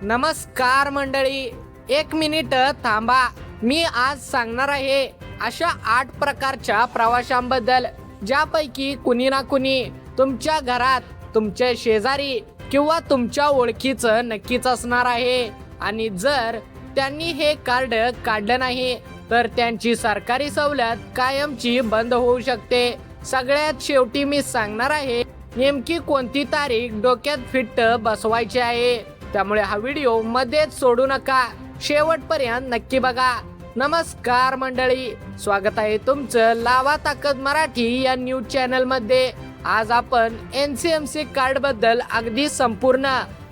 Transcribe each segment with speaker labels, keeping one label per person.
Speaker 1: नमस्कार मंडळी, एक मिनिट थांबा. मी आज सांगणार आहे अशा 8 प्रकारच्या प्रवाशांबद्दल ज्यापैकी कुणी ना कुणी तुमच्या घरात, तुमच्या शेजारी किंवा तुमच्या ओळखीचं नक्कीच असणार आहे. आणि जर त्यांनी हे कार्ड काढलं नाही तर त्यांची सरकारी सवलत कायमची बंद होऊ शकते. सगळ्यात शेवटी मी सांगणार आहे नेमकी कोणती तारीख डोक्यात फिट बसवायची आहे. त्यामुळे हा व्हिडिओ मध्येच सोडू नका, शेवटपर्यंत नक्की बघा. नमस्कार मंडळी, स्वागत आहे तुमचं लावा ताकद मराठी या न्यूज चॅनल मध्ये. आज आपण NCMC कार्ड बद्दल अगदी संपूर्ण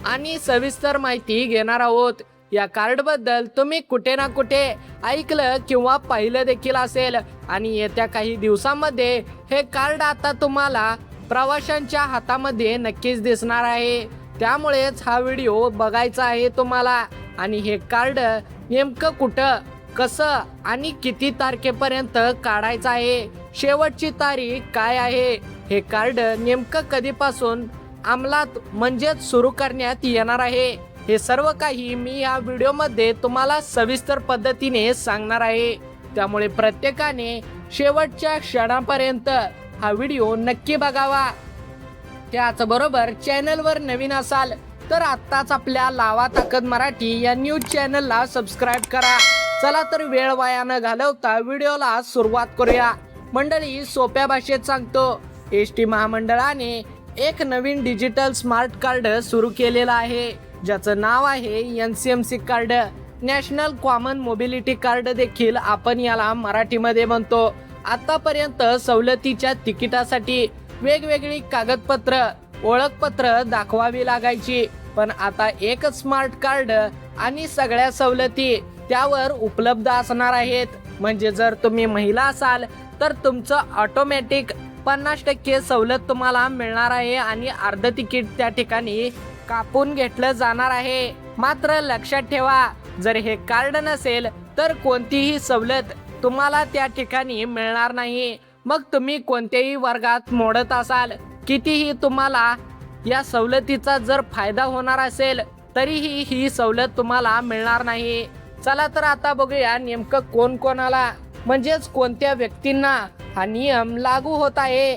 Speaker 1: आणि सविस्तर माहिती घेणार आहोत. या कार्ड बद्दल तुम्ही कुठे ना कुठे ऐकलं किंवा पाहिलं देखील असेल आणि येत्या काही दिवसांमध्ये हे कार्ड आता तुम्हाला प्रवाशांच्या हातामध्ये नक्कीच दिसणार आहे. त्यामुळेच हा व्हिडिओ बघायचा आहे तुम्हाला. आणि हे कार्ड नेमकं कुठं, कसं आणि किती तारखेपर्यंत काढायचं आहे, शेवटची तारीख काय आहे, हे कार्ड नेमकं कधीपासून अंमलात म्हणजेच सुरू करण्यात येणार आहे, हे सर्व काही मी या व्हिडिओमध्ये तुम्हाला सविस्तर पद्धतीने सांगणार आहे. त्यामुळे प्रत्येकाने शेवटच्या क्षणापर्यंत हा व्हिडिओ नक्की बघावा. त्याचबरोबर चॅनलवर नवीन असाल तर आत्ताच आपल्या लावा ताकद मराठी या न्यूज चॅनलला सबस्क्राईब करा. चला तर वेळ वाया न घालवता व्हिडिओला सुरुवात करूया. मंडळी, सोप्या भाषेत सांगतो, ST महामंडळाने एक नवीन डिजिटल स्मार्ट कार्ड सुरू केलेलं आहे ज्याचं नाव आहे NCMC card, national common mobility card देखील आपण याला मराठीमध्ये म्हणतो. आतापर्यंत सवलतीच्या तिकिटासाठी वेगवेगळी कागदपत्र, ओळखपत्र दाखवावी लागायची, पण आता एक स्मार्ट कार्ड आणि सगळ्या सवलती त्यावर उपलब्ध असणार आहेत. म्हणजे जर तुम्ही महिला असाल तर तुमचं ऑटोमॅटिक 50% सवलत तुम्हाला मिळणार आहे आणि अर्ध तिकीट त्या ठिकाणी कापून घेतलं जाणार आहे. मात्र लक्षात ठेवा, जर हे कार्ड नसेल तर कोणतीही सवलत तुम्हाला त्या ठिकाणी मिळणार नाही. मग तुम्ही कोणत्याही वर्गात मोडत असाल, कितीही तुम्हाला या सवलतीचा जर फायदा होणार असेल तरीही ही सवलत तुम्हाला मिळणार नाही. चला तर आता बघूया नेमकं कोण कोणाला म्हणजेच कोणत्या व्यक्तींना हा नियम लागू होत आहे.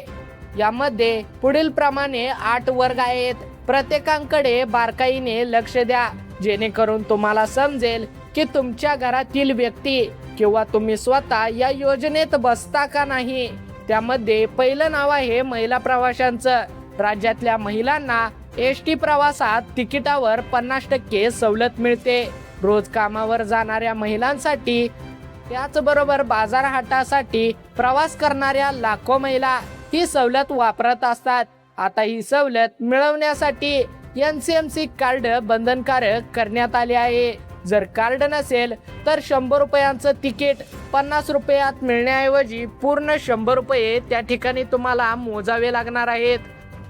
Speaker 1: यामध्ये पुढील प्रमाणे 8 वर्ग आहेत. प्रत्येकाकडे बारकाईने लक्ष द्या जेणेकरून तुम्हाला समजेल की तुमच्या घरातील व्यक्ती किंवा तुम्ही स्वतः या योजनेत बसता का नाही. त्यामध्ये पहिलं नाव आहे महिला प्रवाशांचं. राज्यातल्या महिलांना ST प्रवासात तिकिटावर 50% सवलत मिळते. रोज कामावर जाणाऱ्या महिलांसाठी, त्याचबरोबर बाजारहाटासाठी प्रवास करणाऱ्या लाखो महिला ही सवलत वापरत असतात. आता ही सवलत मिळवण्यासाठी NCMC कार्ड बंधनकारक करण्यात आले आहे. जर कार्ड नसेल तर 100 रुपयांचं तिकीट 50 रुपयात मिळण्याऐवजी पूर्ण 100 रुपये त्या ठिकाणी तुम्हाला मोजावे लागणार आहेत.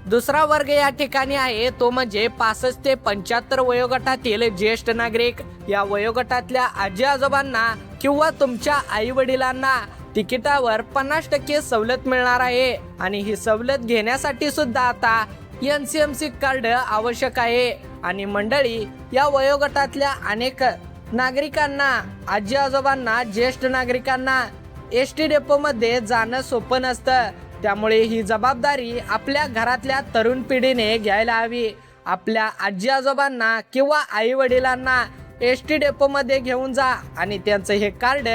Speaker 1: दुसरा वर्ग या ठिकाणी आहे तो म्हणजे 65 ते 75 वयोगटातील ज्येष्ठ नागरिक. या वयोगटातल्या आजी आजोबांना किंवा तुमच्या आई वडिलांना तिकिटावर 50% सवलत मिळणार आहे. आणि ही सवलत घेण्यासाठी सुद्धा आता NCMC कार्ड आवश्यक आहे. आणि मंडळी, या वयोगटातल्या अनेक नागरिकांना, आजी आजोबांना, ज्येष्ठ नागरिकांना ST डेपोमध्ये जाणं सोपं नसतं. त्यामुळे ही जबाबदारी आपल्या घरातल्या तरुण पिढीने घ्यायला हवी. आपल्या आजी आजोबांना किंवा आई वडिलांना ST डेपोमध्ये घेऊन जा आणि त्यांचं हे कार्ड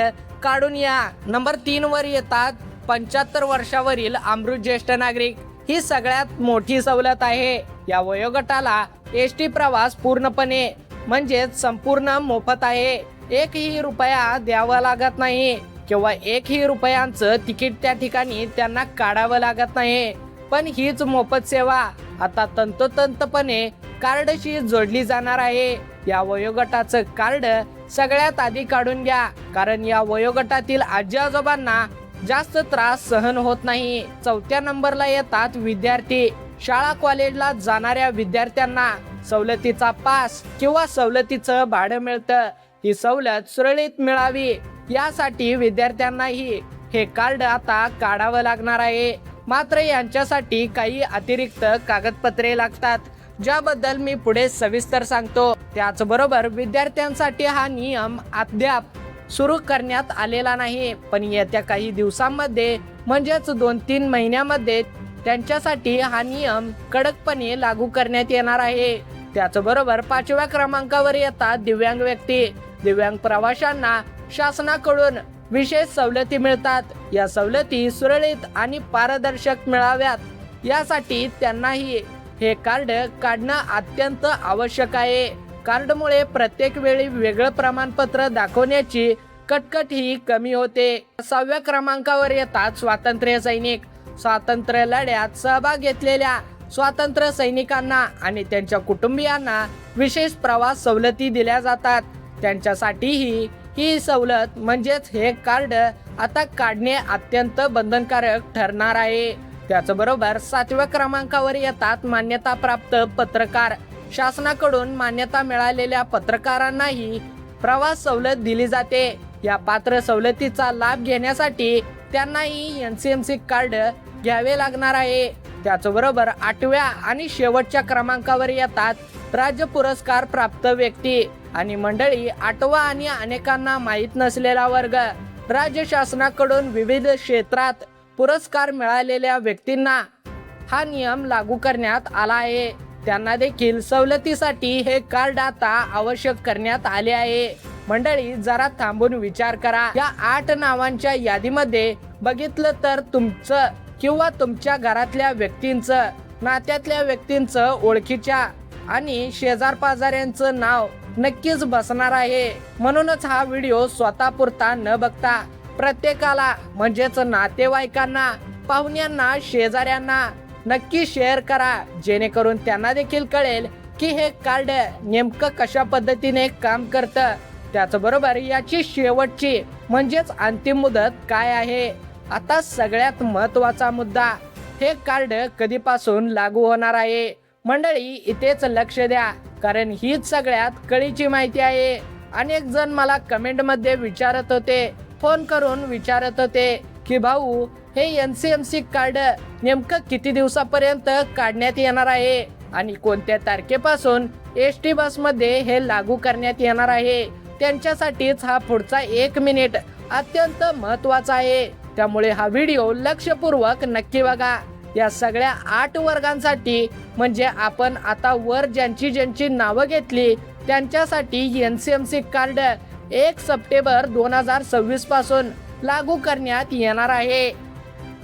Speaker 1: काढून या. नंबर 3 वर येतात 75 वर्षावरील अमृत ज्येष्ठ नागरिक. ही सगळ्यात मोठी सवलत आहे. या वयोगटाला ST प्रवास पूर्णपणे म्हणजेच संपूर्ण मोफत आहे. एकही रुपया द्यावा लागत नाही किंवा एकही रुपयांचं तिकीट त्या ठिकाणी त्यांना काढावं लागत नाही. पण हीच मोफत सेवा आता तंतोतंतपणे कार्डशी जोडली जाणार आहे. या वयोगटाचं कार्ड सगळ्यात आधी काढून घ्या, कारण या वयोगटातील आजी आजोबांना जास्त त्रास सहन होत नाही. 4थ्या नंबरला येतात विद्यार्थी. शाळा कॉलेजला जाणाऱ्या विद्यार्थ्यांना सवलतीचा पास किंवा सवलतीचं भाडं मिळतं. ही सवलत सुरळीत मिळावी यासाठी विद्यार्थ्यांनाही हे कार्ड आता काढावं लागणार आहे. मात्र यांच्यासाठी काही अतिरिक्त कागदपत्रे लागतात. ज्याबद्दल मी पुढे सविस्तर सांगतो। त्याचबरोबर विद्यार्थ्यांसाठी हा नियम अद्याप सुरू करण्यात आलेला नाही, पण येत्या काही दिवसांमध्ये म्हणजेच 2-3 महिन्यामध्ये त्यांच्यासाठी हा नियम कडकपणे लागू करण्यात येणार आहे। त्याचबरोबर 5व्या क्रमांकावर येतात दिव्यांग व्यक्ती। दिव्यांग प्रवाशांना शासनाकडून विशेष सवलती मिळतात। या सवलती सुरळीत आणि पारदर्शक मिळाव्यात यासाठी त्यांनाही हे कार्ड काढणं अत्यंत आवश्यक आहे। कार्डमुळे प्रत्येक वेळी वेगळं प्रमाणपत्र दाखवण्याची कटकट ही कमी होते। 6व्या क्रमांकावर येतात स्वातंत्र्य सैनिक। स्वातंत्र्य लढ्यात सहभाग घेतलेल्या स्वातंत्र्य सैनिकांना आणि त्यांच्या कुटुंबियांना विशेष प्रवास सवलती दिल्या जातात। त्यांच्यासाठीही ही सवलत म्हणजेच हे कार्ड आता काढणे अत्यंत बंधनकारक ठरणार आहे। त्याचबरोबर 7व्या क्रमांकावर येतात मान्यताप्राप्त पत्रकार। शासनाकडून मान्यता मिळालेल्या पत्रकारांनाही प्रवास सवलत दिली जाते। या पात्र सवलतीचा लाभ घेण्यासाठी त्यांनाही NCMC कार्ड घ्यावे लागणार आहे। त्याचबरोबर 8व्या आणि शेवटच्या क्रमांकावर येतात राज्य पुरस्कार प्राप्त व्यक्ती आणि मंडळी। 8वा आणि अनेकांना माहीत नसलेला वर्ग, राज्य शासनाकडून विविध क्षेत्रात पुरस्कार मिळालेल्या व्यक्तींना हा नियम लागू करण्यात आला आहे। त्यांना देखील सवलतीसाठी हे कार्ड आता आवश्यक करण्यात आले आहे। मंडळी, जरा थांबून विचार करा। या 8 नावांच्या यादीमध्ये बघितलं तर तुमचं किंवा तुमच्या घरातल्या व्यक्तींचं, नात्यातल्या व्यक्तींचं, ओळखीच्या आणि शेजार-पाजाऱ्यांचं नाव नक्कीच बसणार आहे। म्हणूनच हा व्हिडिओ स्वतःपुरता न बघता प्रत्येकाला म्हणजेच नातेवाईकांना, पाहुण्यांना, शेजाऱ्यांना नक्की शेअर करा, जेणेकरून त्यांना देखील कळेल की हे कार्ड नेमकं कशा पद्धतीने काम करतं। त्याचबरोबर याची शेवटची म्हणजेच अंतिम मुदत काय आहे। आता सगळ्यात महत्त्वाचा मुद्दा, हे कार्ड कधीपासून लागू होणार आहे। मंडळी, इथेच लक्ष द्या, कारण हीच सगळ्यात कळीची माहिती आहे। अनेक जण मला कमेंटमध्ये विचारत होते, फोन करून विचारत होते की भाऊ, हे NCMC कार्ड नेमकं किती दिवसापर्यंत काढण्यात येणार आहे आणि कोणत्या तारखेपासून ST बसमध्ये हे लागू करण्यात येणार आहे। त्यांच्यासाठीच हा पुढचा 1 मिनिट अत्यंत महत्त्वाचा आहे। त्यामुळे हा व्हिडिओ लक्षपूर्वक नक्की बघा। या सगळ्या 8 वर्गांसाठी म्हणजे आपण आता वर ज्यांची नावं घेतली त्यांच्यासाठी NCMC कार्ड 1 सप्टेंबर 2026 पासून लागू करण्यात येणार आहे।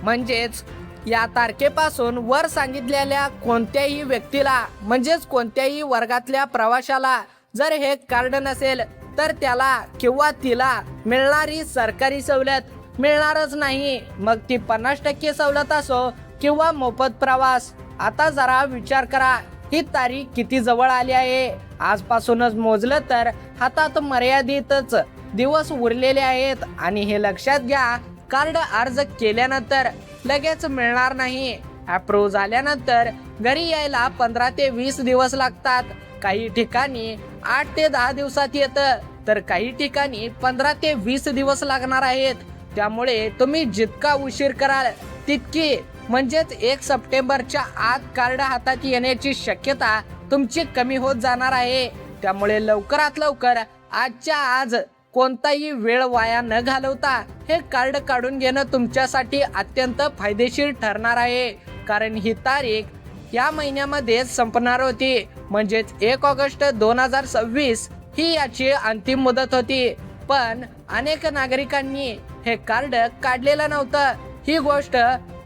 Speaker 1: म्हणजेच या तारखेपासून वर सांगितलेल्या कोणत्याही व्यक्तीला म्हणजेच कोणत्याही वर्गातल्या प्रवाशाला जर हे कार्ड नसेल तर त्याला किंवा तिला मिळणारी सरकारी सवलत मिळणारच नाही। मग ती 50% सवलत असो किंवा मोफत प्रवास। आता जरा विचार करा, ही तारीख किती जवळ आली आहे। आजपासूनच मोजलं तर हातात मर्यादितच दिवस उरलेले आहेत आणि हे लक्षात घ्या, कार्ड अर्ज केल्यानंतर लगेच मिळणार नाही। अप्रूव्ह झाल्यानंतर घरी यायला 15 ते 20 दिवस लागतात। काही ठिकाणी 8 ते 10 दिवसात येतं, तर काही ठिकाणी 15 ते 20 दिवस लागणार आहेत। त्यामुळे तुम्ही जितका उशीर कराल तितकी म्हणजेच 1 सप्टेंबरच्या आत कार्ड हातात येण्याची शक्यता तुमची कमी होत जाणार आहे। त्यामुळे लवकरात लवकर आजच्या आज कोणताही वेळ वाया न घालवता हे कार्ड काढून घेणं तुमच्यासाठी अत्यंत फायदेशीर ठरणार आहे। कारण ही तारीख या महिन्यामध्ये संपणार होती, म्हणजेच 1 ऑगस्ट 2026 ही याची अंतिम मुदत होती। पण अनेक नागरिकांनी हे कार्ड काढलेलं नव्हतं। ही गोष्ट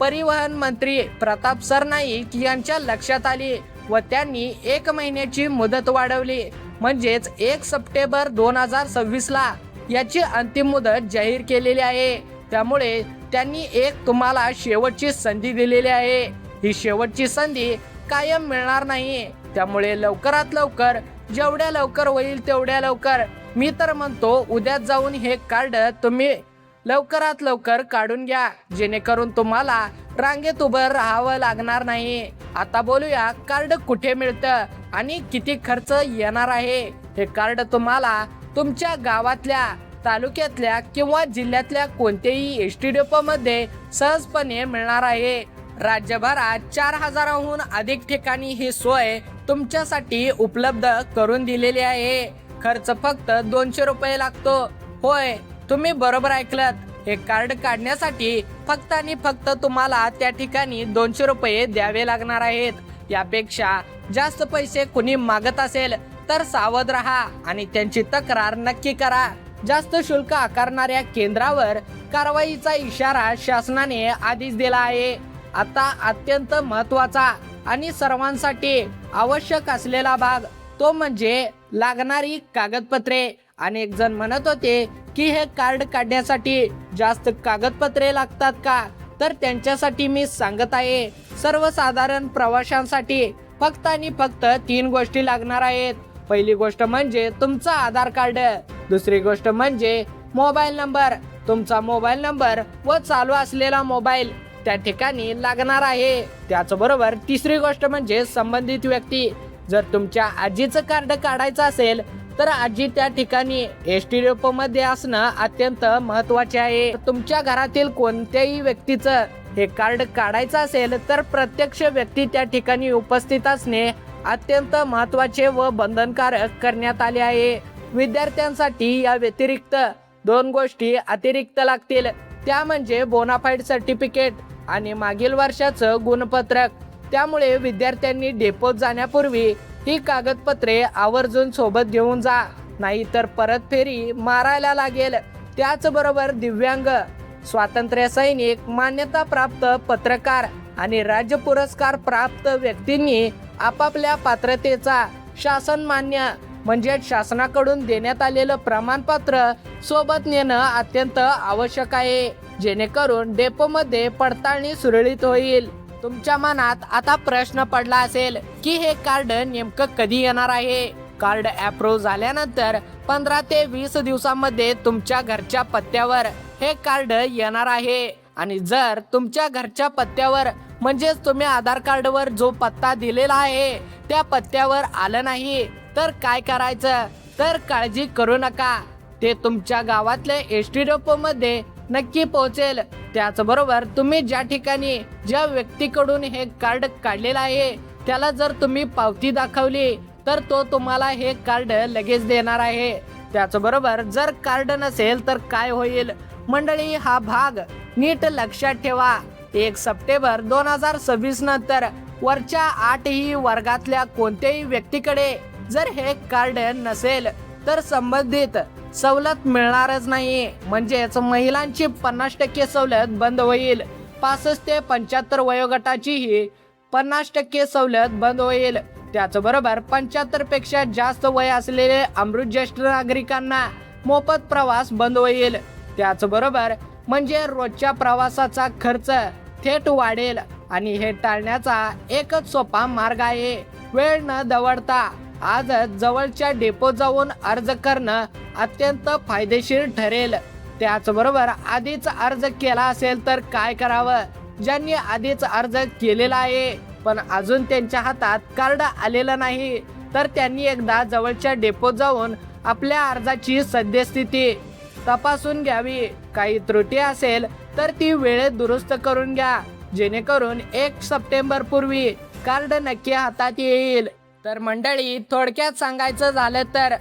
Speaker 1: परिवहन मंत्री प्रताप सरनाईक यांच्या लक्षात आली व त्यांनी 1 महिन्याची मुदत वाढवली। म्हणजेच 1 सप्टेंबर 2026 ला याची अंतिम मुदत जाहीर केलेली आहे। त्यामुळे त्यांनी तुम्हाला शेवटची संधी दिलेली आहे। ही शेवटची संधी कायम मिळणार नाही। त्यामुळे लवकरात लवकर, जेवढ्या लवकर होईल तेवढ्या लवकर, मी तर म्हणतो उद्या जाऊन हे कार्ड तुम्ही लवकरात लवकर काढून घ्या, जेणेकरून तुम्हाला रांगेत उभं राहावं लागणार नाही। आता बोलूया कार्ड कुठे मिळतं आणि किती खर्च येणार आहे। हे कार्ड तुम्हाला तुमच्या गावातल्या, तालुक्यातल्या किंवा जिल्ह्यातल्या कोणत्याही ST डेपोमध्ये सहजपणे मिळणार आहे। राज्यभरात 4000हून अधिक ठिकाणी ही सोय तुमच्यासाठी उपलब्ध करून दिलेली आहे. खर्च फक्त 200 रुपये लागतो. होय, तुम्ही बरोबर ऐकलत. हे कार्ड काढण्यासाठी फक्त आणि फक्त तुम्हाला त्या ठिकाणी 200 रुपये द्यावे लागणार आहेत. यापेक्षा जास्त पैसे कुणी मागत असेल तर सावध राहा आणि त्यांची तक्रार नक्की करा. जास्त शुल्क आकारणाऱ्या केंद्रावर कारवाईचा इशारा शासनाने आधीच दिला आहे. आता अत्यंत महत्त्वाचा आणि सर्वांसाठी आवश्यक असलेला भाग तो म्हणजे लागणारी कागदपत्रे. अनेक जण म्हणत होते की हे कार्ड काढण्यासाठी जास्त कागदपत्रे लागतात का? तर त्यांच्यासाठी मी सांगत आहे, सर्वसाधारण प्रवाशांसाठी फक्त आणि फक्त 3 गोष्टी लागणार आहेत. पहिली गोष्ट म्हणजे तुमचं आधार कार्ड, दुसरी गोष्ट म्हणजे मोबाईल नंबर. तुमचा मोबाईल नंबर व चालू असलेला मोबाईल त्या ठिकाणी लागणार आहे. त्याचबरोबर तिसरी गोष्ट म्हणजे संबंधित व्यक्ती. जर तुमच्या आजीचं कार्ड काढायचं असेल तर आजी त्या ठिकाणी एसटी डेपो मध्ये असणं अत्यंत महत्त्वाचे आहे. तुमच्या घरातील कोणत्याही व्यक्तीचं हे कार्ड काढायचं असेल तर प्रत्यक्ष व्यक्ती त्या ठिकाणी उपस्थित असणे अत्यंत महत्त्वाचे व बंधनकारक करण्यात आले आहे. विद्यार्थ्यांसाठी या व्यतिरिक्त 2 गोष्टी अतिरिक्त लागतील. त्या म्हणजे बोनाफाईड सर्टिफिकेट आणि मागील वर्षाचं गुणपत्रक. त्यामुळे विद्यार्थ्यांनी डेपोत जाण्यापूर्वी ही कागदपत्रे आवर्जून सोबत घेऊन जा, नाहीतर परतफेरी मारायला लागेल. त्याचबरोबर दिव्यांग, स्वातंत्र्य सैनिक, मान्यता प्राप्त पत्रकार आणि राज्य पुरस्कार प्राप्त व्यक्तींनी आपापल्या पात्रतेचा शासन मान्य म्हणजे शासनाकडून देण्यात आलेलं प्रमाणपत्र सोबत नेणं अत्यंत आवश्यक आहे, जेणेकरून डेपोमध्ये पडताळणी सुरळीत होईल. तुमच्या मनात आता प्रश्न पडला असेल की हे कार्ड नेमकं कधी येणार आहे? कार्ड अप्रूव्ह झाल्यानंतर 15 ते 20 दिवसांमध्ये तुमच्या घरच्या पत्त्यावर हे कार्ड येणार आहे. आणि जर तुमच्या घरच्या पत्त्यावर म्हणजेच तुम्ही आधार कार्डवर जो पत्ता दिलेला आहे त्या पत्त्यावर आलं नाही तर काय करायचं? तर काळजी करू नका, ते तुमच्या गावातल्या एसटी डेपो मध्ये नक्की पोहोचेल. त्याचबरोबर तुम्ही ज्या ठिकाणी ज्या व्यक्तीकडून हे कार्ड काढलेलं आहे त्याला जर तुम्ही पावती दाखवली तर तो तुम्हाला हे कार्ड लगेच देणार आहे. त्याचबरोबर जर कार्ड नसेल तर काय होईल? मंडळी, हा भाग नीट लक्षात ठेवा. 1 सप्टेंबर 2026 नंतर वरच्या 8ही वर्गातल्या कोणत्याही व्यक्तीकडे जर हे कार्ड नसेल तर संबंधित सवलत मिळणारच नाही. म्हणजेच महिलांची 50% सवलत बंद होईल. 65 ते 75 वयोगटाचीही 50% सवलत बंद होईल. त्याचबरोबर 75 पेक्षा जास्त वय असलेले अमृत ज्येष्ठ नागरिकांना मोफत प्रवास बंद होईल. त्याचबरोबर म्हणजे रोजच्या प्रवासाचा खर्च थेट वाढेल आणि हे टाळण्याचा एकच सोपा मार्ग आहे. वेळ न दवडता आजच जवळच्या डेपो जाऊन अर्ज करणं अत्यंत फायदेशीर ठरेल. त्याचबरोबर आधीच अर्ज केला असेल तर काय करावं? ज्यांनी आधीच अर्ज केलेला आहे पण अजून त्यांच्या हातात कार्ड आलेलं नाही तर त्यांनी एकदा जवळच्या डेपोत जाऊन आपल्या अर्जाची सद्यस्थिती तपासून घ्यावी. काही त्रुटी असेल तर ती वेळेत दुरुस्त करून घ्या, जेणेकरून 1 सप्टेंबर पूर्वी कार्ड नक्की हातात येईल. तर मंडळी, थोडक्यात सांगायचं झालं तर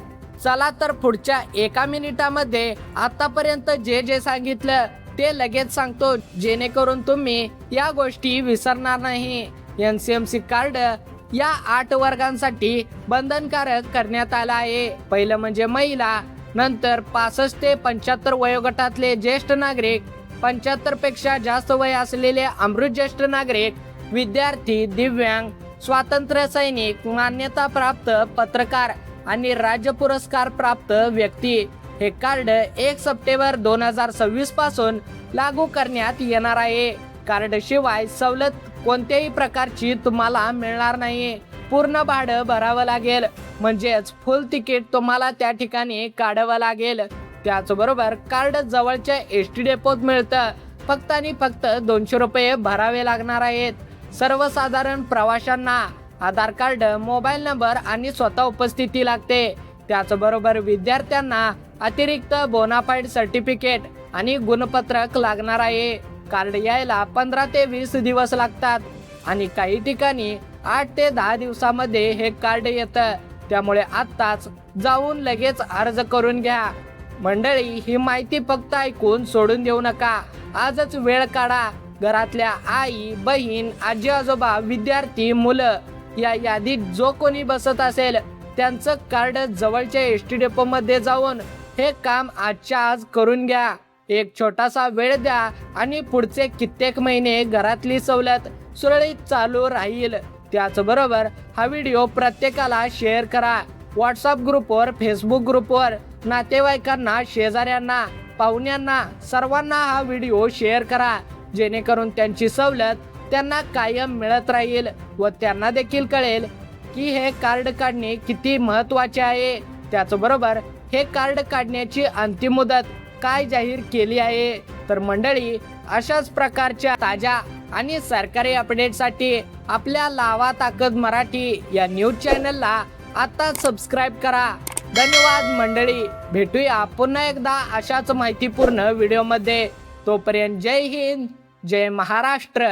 Speaker 1: चला तर पुढच्या 1 मिनिटामध्ये आतापर्यंत जे जे सांगितलं ते लगेच सांगतो, जेणेकरून तुम्ही या गोष्टी विसरणार नाही. NCMC कार्ड या 8 वर्गांसाठी बंधनकारक करण्यात आला आहे. पहिलं म्हणजे महिला, नंतर 65 ते 75 वयोगटातले ज्येष्ठ नागरिक, 75 पेक्षा जास्त वय असलेले अमृत ज्येष्ठ नागरिक, विद्यार्थी, दिव्यांग, स्वातंत्र्य सैनिक, मान्यता प्राप्त पत्रकार आणि राज्य पुरस्कार प्राप्त व्यक्ती. हे कार्ड 1 सप्टेंबर 2026 पासून लागू करण्यात येणार आहे. कार्ड शिवाय सवलत कोणत्याही प्रकारची तुम्हाला मिळणार नाही. पूर्ण भाडं भरावं लागेल, म्हणजेच फुल तिकीट तुम्हाला त्या ठिकाणी काढावं लागेल. त्याचबरोबर कार्ड जवळच्या एसटी डेपोत मिळतं. फक्त आणि फक्त 200 रुपये भरावे लागणार आहेत. सर्वसाधारण प्रवाशांना आधार कार्ड, मोबाईल नंबर आणि स्वतः उपस्थिती लागते. त्याचबरोबर विद्यार्थ्यांना अतिरिक्त बोनाफाईड सर्टिफिकेट आणि गुणपत्रक लागणार आहे. कार्ड यायला 15 ते 20 दिवस लागतात आणि काही ठिकाणी 8 ते 10 दिवसामध्ये हे कार्ड येतं, त्यामुळे आत्ताच जाऊन लगेच अर्ज करून घ्या. मंडळी, ही माहिती फक्त ऐकून सोडून देऊ नका. आजच वेळ काढा. घरातल्या आई, बहीण, आजी आजोबा, विद्यार्थी, मुलं या यादीत जो कोणी बसत असेल त्यांचं कार्ड जवळच्या एसटी डेपो मध्ये जाऊन हे काम आजच्या आज करून घ्या. एक छोटासा वेळ द्या आणि पुढचे कित्येक महिने घरातली सवलत सुरळीत चालू राहील. त्याचबरोबर हा व्हिडिओ प्रत्येकाला शेअर करा. व्हॉट्सअप ग्रुपवर, फेसबुक ग्रुपवर, नातेवाईकांना, शेजाऱ्यांना, पाहुण्यांना सर्वांना हा व्हिडिओ शेअर करा, जेणेकरून त्यांची सवलत त्यांना कायम मिळत राहील व त्यांना देखील कळेल की हे कार्ड काढणे किती महत्त्वाचे आहे. त्याचबरोबर हे कार्ड काढण्याची अंतिम मुदत काय जाहीर केली आहे. तर मंडळी, अशाच प्रकारच्या ताज्या आणि सरकारी अपडेटसाठी आपल्या लावा ताकद मराठी या न्यूज चॅनलला आता सबस्क्राईब करा. धन्यवाद मंडळी. भेटूया पुन्हा एकदा अशाच माहितीपूर्ण व्हिडिओमध्ये. तोपर्यंत जय हिंद, जय महाराष्ट्र.